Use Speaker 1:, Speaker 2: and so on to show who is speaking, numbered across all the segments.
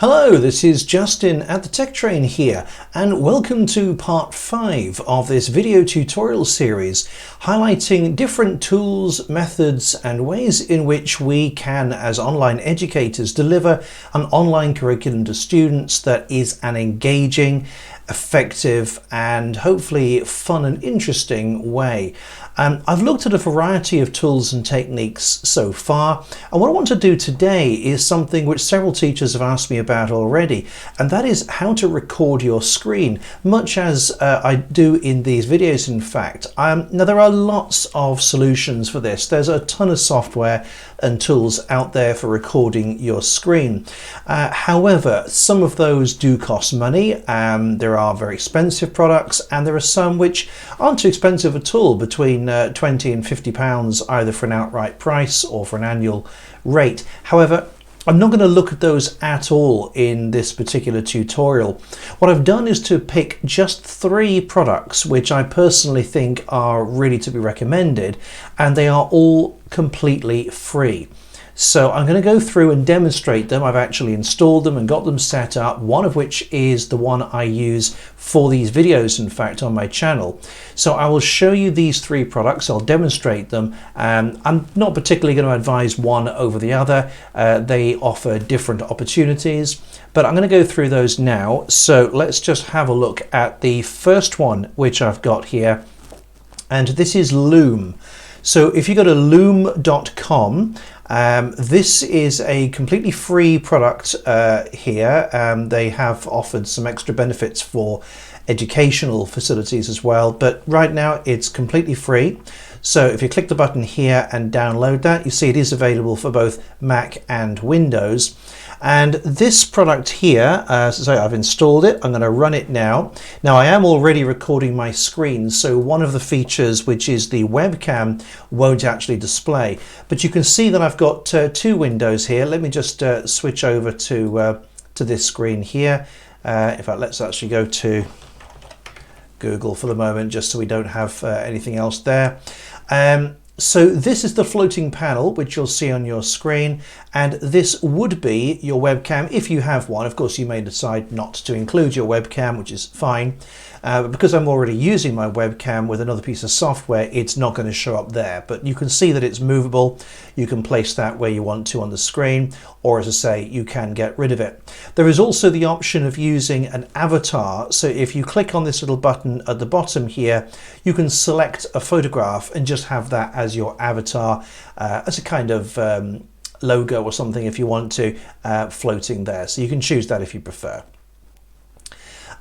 Speaker 1: Hello, this is Justin at the Tech Train here, and welcome to part 5 of this video tutorial series highlighting different tools, methods and ways in which we can, as online educators, deliver an online curriculum to students that is an engaging, effective and hopefully fun and interesting way. I've looked at a variety of tools and techniques so far, and what I want to do today is something which several teachers have asked me about already, and that is how to record your screen, much as I do in these videos in fact. Now there are lots of solutions for this. There's a ton of software and tools out there for recording your screen. However, some of those do cost money. There are very expensive products, and there are some which aren't too expensive at all, between 20 and 50 pounds either for an outright price or for an annual rate. However, I'm not going to look at those at all in this particular tutorial. What I've done is to pick just 3 products which I personally think are really to be recommended, and they are all completely free. So I'm going to go through and demonstrate them. I've actually installed them and got them set up, one of which is the one I use for these videos, in fact, on my channel. So I will show you these 3 products, I'll demonstrate them. I'm not particularly going to advise one over the other. They offer different opportunities, but I'm going to go through those now. So let's just have a look at the first one, which I've got here, and this is Loom. So if you go to loom.com, this is a completely free product here. They have offered some extra benefits for educational facilities as well, but right now it's completely free. So if you click the button here and download that, you see it is available for both Mac and Windows. And this product here, so I've installed it, I'm going to run it now. Now I am already recording my screen, so one of the features, which is the webcam, won't actually display. But you can see that I've got 2 windows here. Let me just switch over to this screen here. In fact, let's actually go to Google for the moment, just so we don't have anything else there. So this is the floating panel, which you'll see on your screen, and this would be your webcam if you have one. Of course, you may decide not to include your webcam, which is fine. But because I'm already using my webcam with another piece of software, it's not going to show up there. But you can see that it's movable. You can place that where you want to on the screen, or as I say, you can get rid of it. There is also the option of using an avatar. So if you click on this little button at the bottom here, you can select a photograph and just have that as your avatar, as a kind of logo or something if you want to, floating there. So you can choose that if you prefer.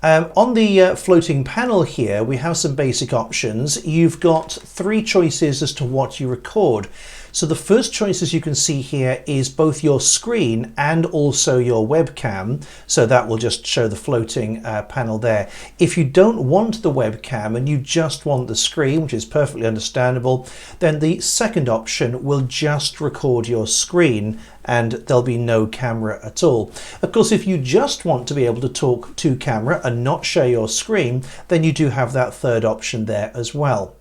Speaker 1: On the floating panel here, we have some basic options. You've got 3 choices as to what you record. So the first choice, as you can see here, is both your screen and also your webcam. So that will just show the floating panel there. If you don't want the webcam and you just want the screen, which is perfectly understandable, then the second option will just record your screen and there'll be no camera at all. Of course, if you just want to be able to talk to camera and not share your screen, then you do have that third option there as well.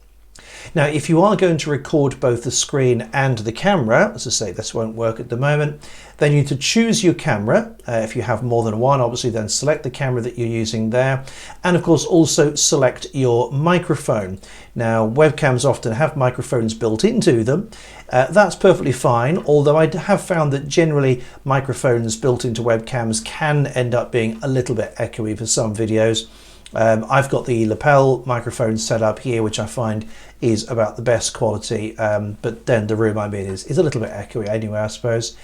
Speaker 1: Now, if you are going to record both the screen and the camera, as I say, this won't work at the moment, then you need to choose your camera. If you have more than one, obviously, then select the camera that you're using there. And of course, also select your microphone. Now, webcams often have microphones built into them. That's perfectly fine, although I have found that generally microphones built into webcams can end up being a little bit echoey for some videos. I've got the lapel microphone set up here, which I find is about the best quality, but then the room I'm in is a little bit echoey anyway, I suppose.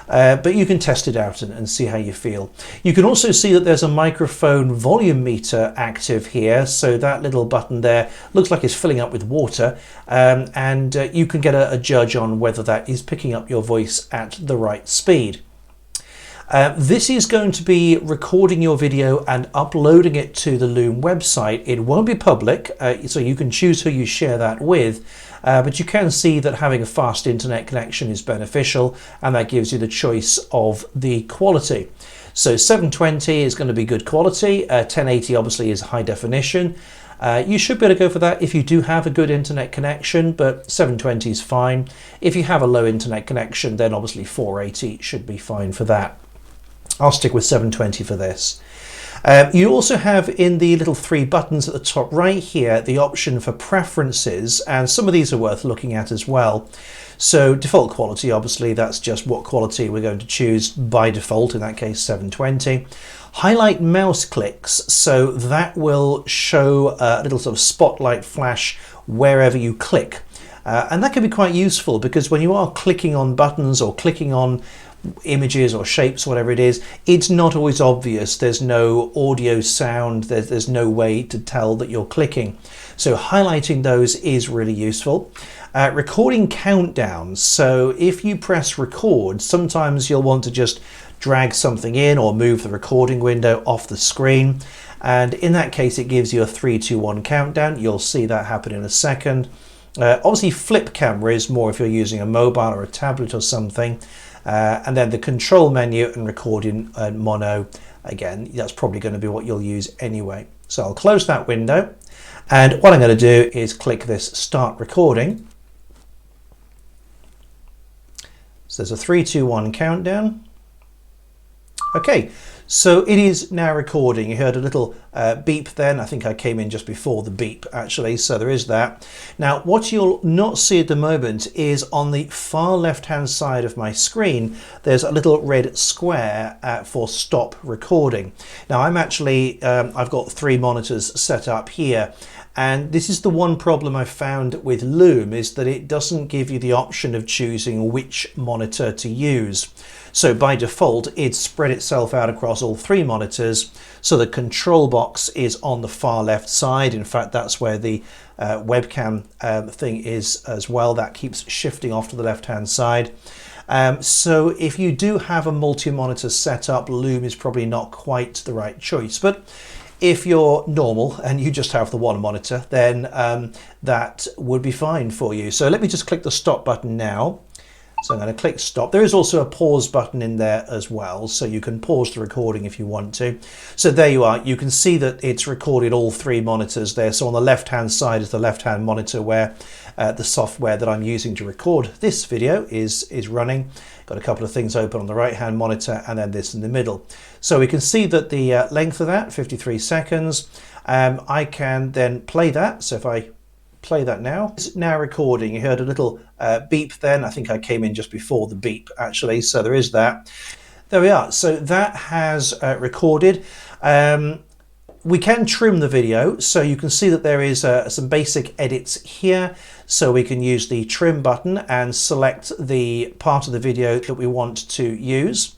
Speaker 1: But you can test it out and see how you feel. You can also see that there's a microphone volume meter active here, so that little button there looks like it's filling up with water, and you can get a judge on whether that is picking up your voice at the right speed. This is going to be recording your video and uploading it to the Loom website. It won't be public, so you can choose who you share that with, but you can see that having a fast internet connection is beneficial, and that gives you the choice of the quality. So 720 is going to be good quality, 1080 obviously is high definition. You should be able to go for that if you do have a good internet connection, but 720 is fine. If you have a low internet connection, then obviously 480 should be fine for that. I'll stick with 720 for this. You also have in the little three buttons at the top right here the option for preferences, and some of these are worth looking at as well. So default quality, obviously that's just what quality we're going to choose by default, in that case 720. Highlight mouse clicks, so that will show a little sort of spotlight flash wherever you click. And that can be quite useful because when you are clicking on buttons or clicking on images or shapes, whatever it is, it's not always obvious. There's no audio sound, there's no way to tell that you're clicking. So highlighting those is really useful. Recording countdowns. So if you press record, sometimes you'll want to just drag something in or move the recording window off the screen. And in that case, it gives you a 3, 2, 1 countdown. You'll see that happen in a second. Obviously, flip camera is more if you're using a mobile or a tablet or something. And then the control menu and recording mono, again, that's probably going to be what you'll use anyway. So I'll close that window. And what I'm going to do is click this start recording. So there's a 3, 2, 1 countdown. Okay, so it is now recording. You heard a little beep then. I think I came in just before the beep actually, so there is that. Now what you'll not see at the moment is on the far left hand side of my screen there's a little red square for stop recording. Now I'm actually, I've got 3 monitors set up here, and this is the one problem I've found with Loom, is that it doesn't give you the option of choosing which monitor to use. So by default, it's spread itself out across all 3 monitors. So the control box is on the far left side. In fact, that's where the webcam thing is as well. That keeps shifting off to the left-hand side. So if you do have a multi-monitor setup, Loom is probably not quite the right choice. But if you're normal and you just have the 1 monitor, then that would be fine for you. So let me just click the stop button now. So I'm going to click stop. There is also a pause button in there as well, so you can pause the recording if you want to. So there you are. You can see that it's recorded all 3 monitors there. So on the left hand side is the left hand monitor where the software that I'm using to record this video is running. Got a couple of things open on the right hand monitor and then this in the middle. So we can see that the length of that, 53 seconds. I can then play that. So if I play that now, it's now recording. You heard a little beep then. I think I came in just before the beep actually, so there is that. There we are. So that has recorded. We can trim the video, so you can see that there is some basic edits here. So we can use the trim button and select the part of the video that we want to use.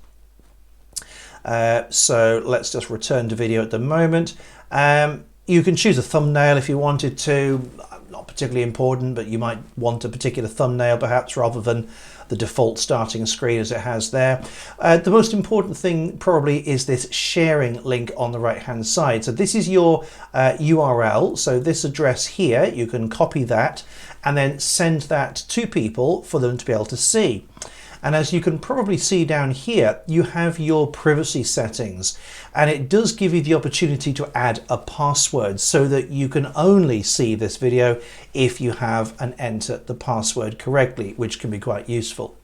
Speaker 1: So let's just return to video at the moment. You can choose a thumbnail if you wanted to. Not particularly important, but you might want a particular thumbnail perhaps rather than the default starting screen as it has there. The most important thing probably is this sharing link on the right hand side. So this is your URL. So this address here, you can copy that and then send that to people for them to be able to see. And as you can probably see down here, you have your privacy settings, and it does give you the opportunity to add a password so that you can only see this video if you have and enter the password correctly, which can be quite useful.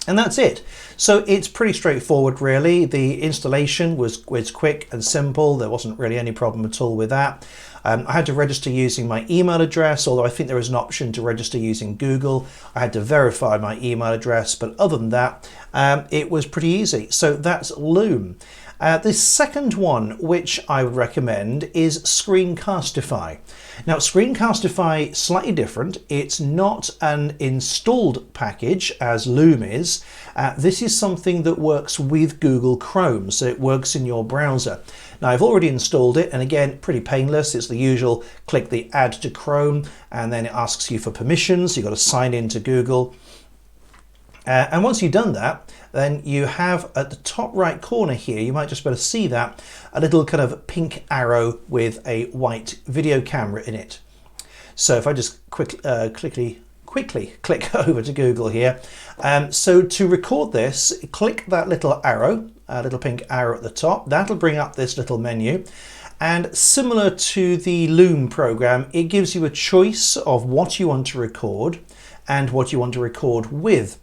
Speaker 1: And that's it. So it's pretty straightforward really. The installation was quick and simple. There wasn't really any problem at all with that. I had to register using my email address, although I think there is an option to register using Google. I had to verify my email address, but other than that, it was pretty easy. So that's Loom. The second one, which I would recommend, is Screencastify. Now, Screencastify, slightly different. It's not an installed package as Loom is. This is something that works with Google Chrome, so it works in your browser. Now, I've already installed it, and again, pretty painless. It's the usual, click the Add to Chrome, and then it asks you for permissions. You've got to sign in to Google. And once you've done that, then you have at the top right corner here, you might just be able to see that, a little kind of pink arrow with a white video camera in it. So if I just quickly click over to Google here. So to record this, click that little arrow, a little pink arrow at the top. That'll bring up this little menu. And similar to the Loom program, it gives you a choice of what you want to record and what you want to record with.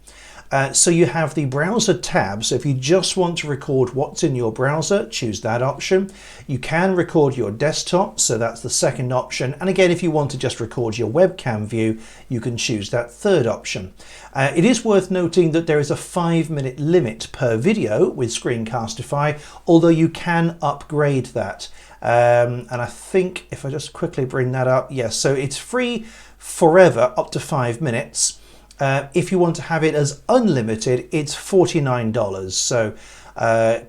Speaker 1: So you have the browser tab. So if you just want to record what's in your browser, choose that option. You can record your desktop, so that's the second option. And again, if you want to just record your webcam view, you can choose that third option. It is worth noting that there is a 5-minute limit per video with Screencastify, although you can upgrade that. And I think if I just quickly bring that up, yes, so it's free forever up to 5 minutes. If you want to have it as unlimited, it's $49. So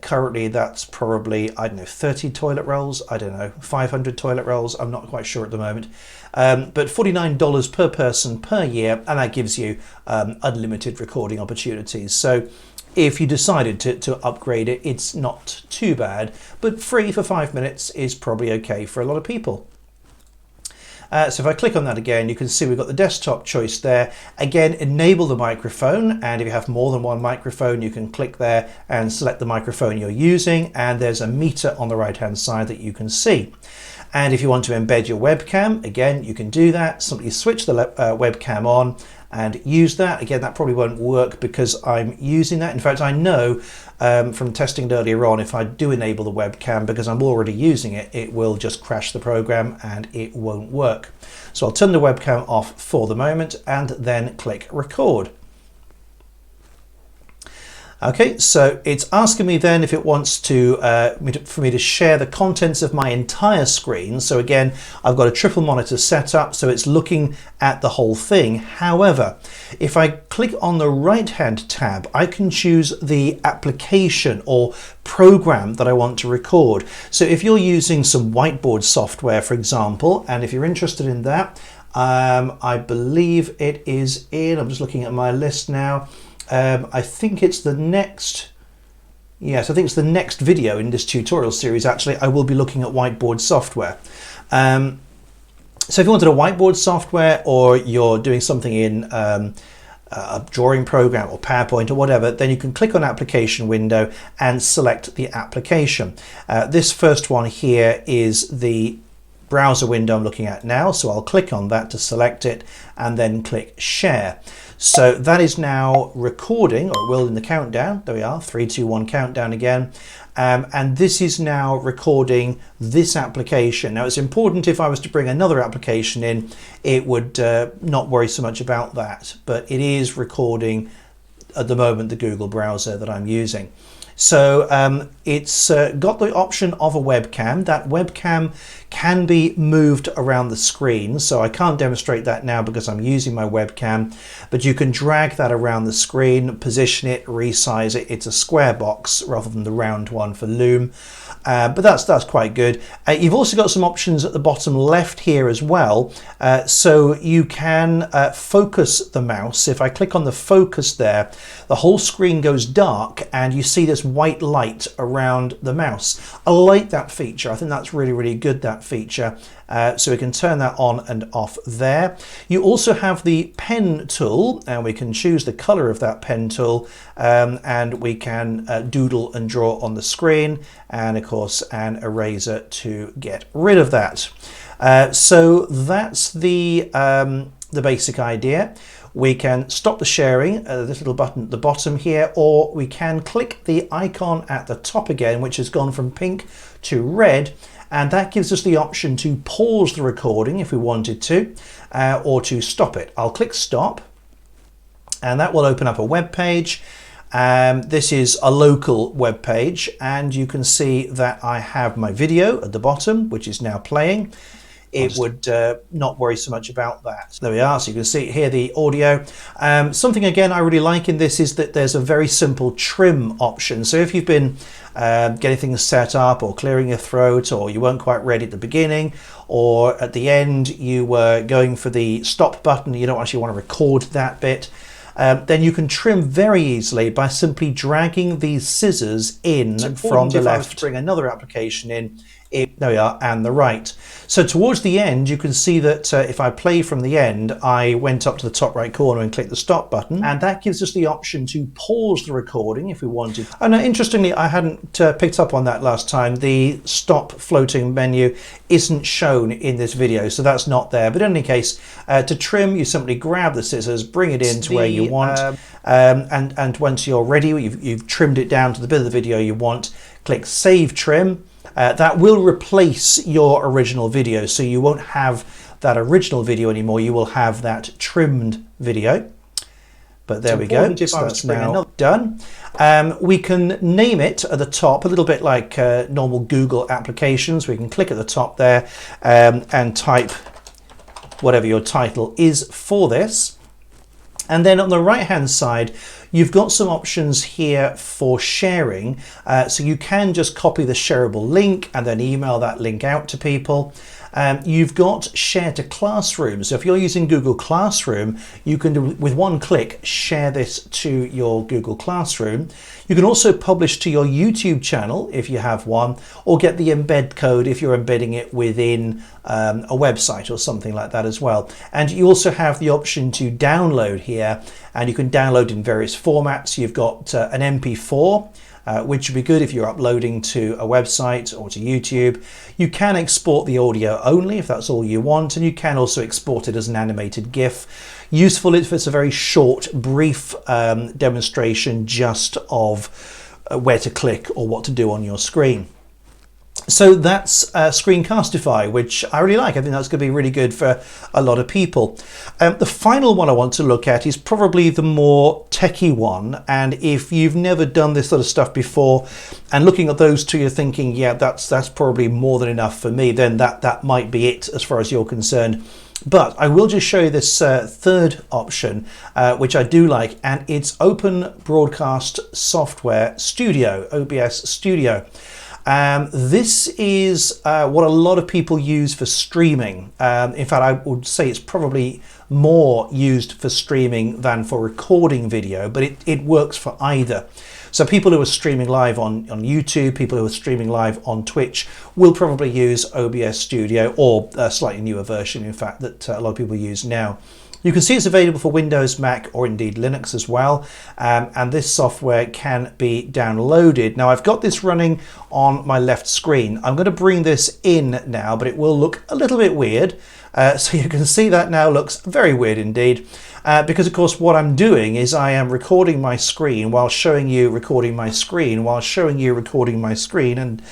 Speaker 1: currently that's probably, I don't know, 30 toilet rolls, I don't know, 500 toilet rolls, I'm not quite sure at the moment. But $49 per person per year, and that gives you unlimited recording opportunities. So if you decided to upgrade it, it's not too bad, but free for 5 minutes is probably okay for a lot of people. So if I click on that again, you can see we've got the desktop choice there. Again, enable the microphone, and if you have more than one microphone, you can click there and select the microphone you're using, and there's a meter on the right hand side that you can see. And if you want to embed your webcam, again, you can do that. Simply switch the webcam on and use that. Again, that probably won't work because I'm using that. In fact, I know from testing it earlier on, if I do enable the webcam, because I'm already using it, it will just crash the program and it won't work. So I'll turn the webcam off for the moment and then click record. Okay, so it's asking me then if it wants to, for me to share the contents of my entire screen. So again, I've got a triple monitor set up, so it's looking at the whole thing. However, if I click on the right-hand tab, I can choose the application or program that I want to record. So if you're using some whiteboard software, for example, and if you're interested in that, I believe it is in, I'm just looking at my list now, I think it's the next, yes, I think it's the next video in this tutorial series. Actually, I will be looking at whiteboard software. So if you wanted a whiteboard software, or you're doing something in a drawing program or PowerPoint or whatever, then you can click on application window and select the application. This first one here is the browser window I'm looking at now, so I'll click on that to select it and then click share. So that is now recording, or it will in the countdown. There we are, 3, 2, 1 countdown again. And this is now recording this application. Now it's important, if I was to bring another application in, it would not worry so much about that, but it is recording at the moment the Google browser that I'm using. So it's got the option of a webcam. That webcam can be moved around the screen. So I can't demonstrate that now because I'm using my webcam, but you can drag that around the screen, position it, resize it. It's a square box rather than the round one for Loom. But that's quite good. You've also got some options at the bottom left here as well. So you can focus the mouse. If I click on the focus there, the whole screen goes dark and you see this white light around the mouse. I like that feature. I think that's really, really good, that feature. So we can turn that on and off there. You also have the pen tool, and we can choose the color of that pen tool, and we can doodle and draw on the screen, and of course an eraser to get rid of that. So that's the basic idea. We can stop the sharing, this little button at the bottom here, or we can click the icon at the top again, which has gone from pink to red, and that gives us the option to pause the recording if we wanted to, or to stop it. I'll click stop, and that will open up a web page. This is a local web page, and you can see that I have my video at the bottom, which is now playing. It would not worry so much about that. There we are, so you can see here the audio. Something again I really like in this is that there's a very simple trim option. So if you've been getting things set up, or clearing your throat, or you weren't quite ready at the beginning, or at the end you were going for the stop button, you don't actually want to record that bit, then you can trim very easily by simply dragging these scissors in from the left. If I was to bring another application in, there we are, and the right. So towards the end, you can see that if I play from the end, I went up to the top right corner and clicked the stop button, and that gives us the option to pause the recording if we wanted. And interestingly, I hadn't picked up on that last time. The stop floating menu isn't shown in this video, so that's not there. But in any case, to trim, you simply grab the scissors, bring it in to where you want, and once you're ready, you've trimmed it down to the bit of the video you want, click Save Trim. That will replace your original video, so you won't have that original video anymore. You will have that trimmed video. But there we go. So that's now done. We can name it at the top, a little bit like normal Google applications. We can click at the top there and type whatever your title is for this. And then on the right hand side, you've got some options here for sharing. So you can just copy the shareable link and then email that link out to people. You've got share to Classroom. So if you're using Google Classroom, you can, with one click, share this to your Google Classroom. You can also publish to your YouTube channel if you have one, or get the embed code if you're embedding it within a website or something like that as well. And you also have the option to download here, and you can download in various formats. You've got an MP4, which would be good if you're uploading to a website or to YouTube. You can export the audio only if that's all you want, and you can also export it as an animated GIF. Useful if it's a very short, brief demonstration just of where to click or what to do on your screen. So that's Screencastify, which I really like. I think that's going to be really good for a lot of people. The final one I want to look at is probably the more techie one. And if you've never done this sort of stuff before, and looking at those two, you're thinking, yeah, that's probably more than enough for me, then that might be it as far as you're concerned. But I will just show you this third option, which I do like, and it's Open Broadcast Software Studio, OBS Studio. This is what a lot of people use for streaming. In fact, I would say it's probably more used for streaming than for recording video, but it works for either. So people who are streaming live on YouTube, people who are streaming live on Twitch will probably use OBS Studio, or a slightly newer version, in fact, that a lot of people use now. You can see it's available for Windows, Mac, or indeed Linux as well. And this software can be downloaded. Now I've got this running on my left screen. I'm going to bring this in now, but it will look a little bit weird. So you can see that now looks very weird indeed. Because of course what I'm doing is I am recording my screen while showing you recording my screen while showing you recording my screen, and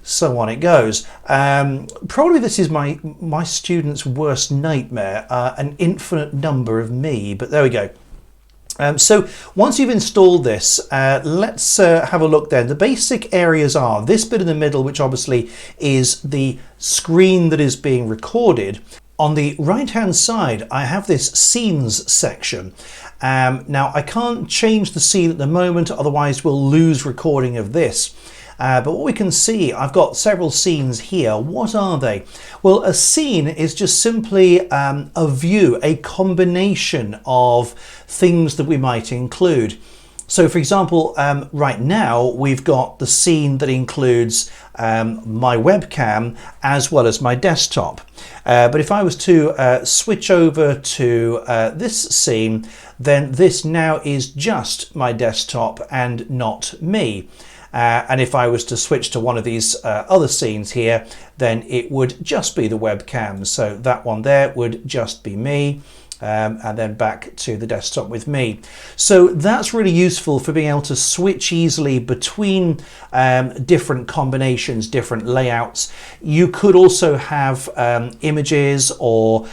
Speaker 1: so on it goes. Probably this is my students' worst nightmare, an infinite number of me, but there we go. So once you've installed this, let's have a look then. The basic areas are this bit in the middle, which obviously is the screen that is being recorded. On the right hand side, I have this scenes section. Now I can't change the scene at the moment, otherwise we'll lose recording of this. But what we can see, I've got several scenes here. What are they? Well, a scene is just simply a view, a combination of things that we might include. So for example, right now we've got the scene that includes my webcam as well as my desktop. But if I was to switch over to this scene, then this now is just my desktop and not me. And if I was to switch to one of these other scenes here, then it would just be the webcam. So that one there would just be me, and then back to the desktop with me. So that's really useful for being able to switch easily between different combinations, different layouts. You could also have images or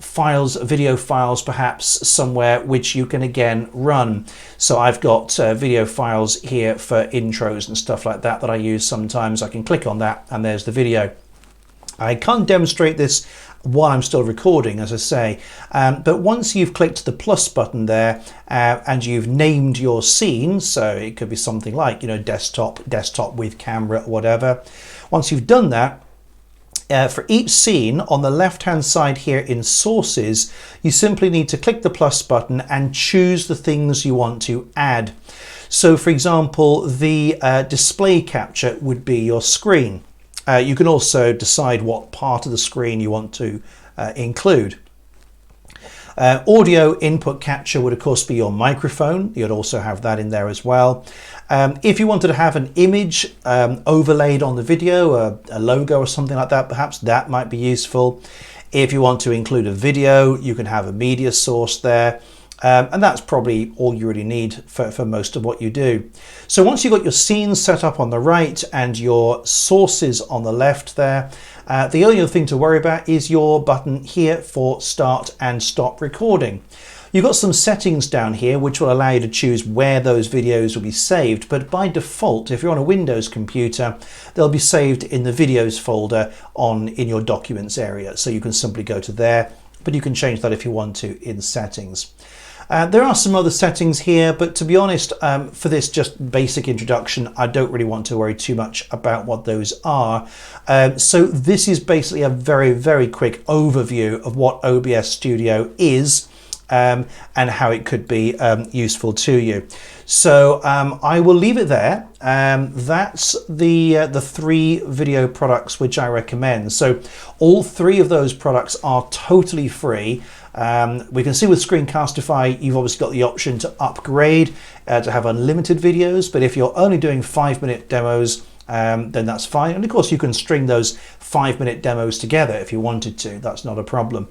Speaker 1: files, video files perhaps somewhere, which you can again run. So I've got video files here for intros and stuff like that I use sometimes. I can click on that and there's the video. I can't demonstrate this while I'm still recording, as I say, but once you've clicked the plus button there and you've named your scene, so it could be something like, you know, desktop with camera, whatever. Once you've done that, for each scene on the left hand side here in sources, you simply need to click the plus button and choose the things you want to add. So for example, the display capture would be your screen. You can also decide what part of the screen you want to include. Audio input capture would of course be your microphone. You'd also have that in there as well. If you wanted to have an image overlaid on the video, a logo or something like that, perhaps that might be useful. If you want to include a video, you can have a media source there. And that's probably all you really need for most of what you do. So once you've got your scenes set up on the right and your sources on the left there, the only other thing to worry about is your button here for start and stop recording. You've got some settings down here which will allow you to choose where those videos will be saved, but by default, if you're on a Windows computer, they'll be saved in the videos folder in your documents area. So you can simply go to there, but you can change that if you want to in settings. There are some other settings here, but to be honest, for this just basic introduction, I don't really want to worry too much about what those are. So this is basically a very, very quick overview of what OBS Studio is and how it could be useful to you. So I will leave it there. That's the 3 video products which I recommend. So all 3 of those products are totally free. We can see with Screencastify, you've obviously got the option to upgrade to have unlimited videos, but if you're only doing 5-minute demos, then that's fine. And of course, you can string those 5-minute demos together if you wanted to. That's not a problem.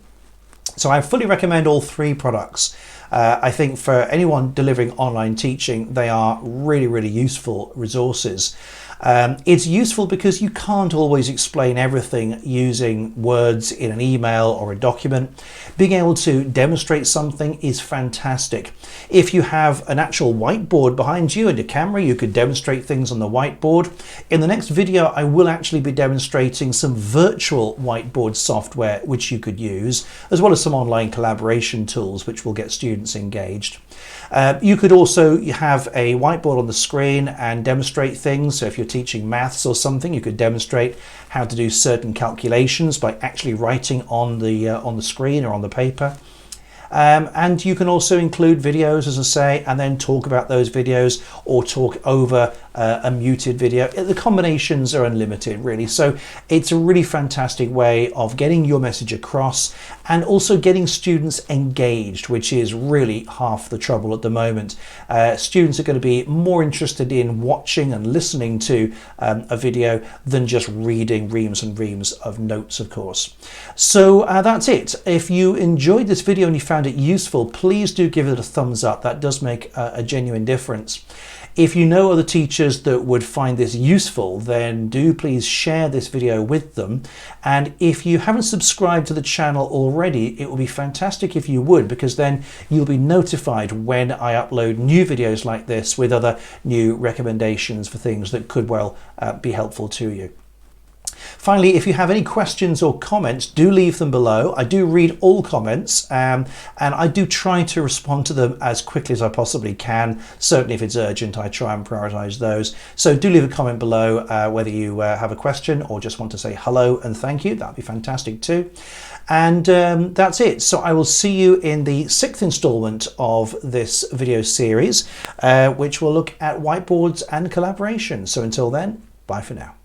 Speaker 1: So I fully recommend all 3 products. I think for anyone delivering online teaching, they are really, really useful resources. It's useful because you can't always explain everything using words in an email or a document. Being able to demonstrate something is fantastic. If you have an actual whiteboard behind you and a camera, you could demonstrate things on the whiteboard. In the next video, I will actually be demonstrating some virtual whiteboard software which you could use, as well as some online collaboration tools which will get students engaged. You could also have a whiteboard on the screen and demonstrate things. So if you're teaching maths or something, you could demonstrate how to do certain calculations by actually writing on the screen or on the paper. And you can also include videos, as I say, and then talk about those videos or talk over a muted video. The combinations are unlimited, really. So it's a really fantastic way of getting your message across and also getting students engaged, which is really half the trouble at the moment. Students are going to be more interested in watching and listening to a video than just reading reams and reams of notes, of course. So that's it. If you enjoyed this video and you found it useful, please do give it a thumbs up. That does make a genuine difference. If you know other teachers that would find this useful, then do please share this video with them. And if you haven't subscribed to the channel already, it would be fantastic if you would, because then you'll be notified when I upload new videos like this with other new recommendations for things that could well be helpful to you. Finally, if you have any questions or comments, do leave them below. I do read all comments and I do try to respond to them as quickly as I possibly can. Certainly if it's urgent, I try and prioritize those. So do leave a comment below whether you have a question or just want to say hello and thank you. That'd be fantastic too. And that's it. So I will see you in the 6th installment of this video series, which will look at whiteboards and collaboration. So until then, bye for now.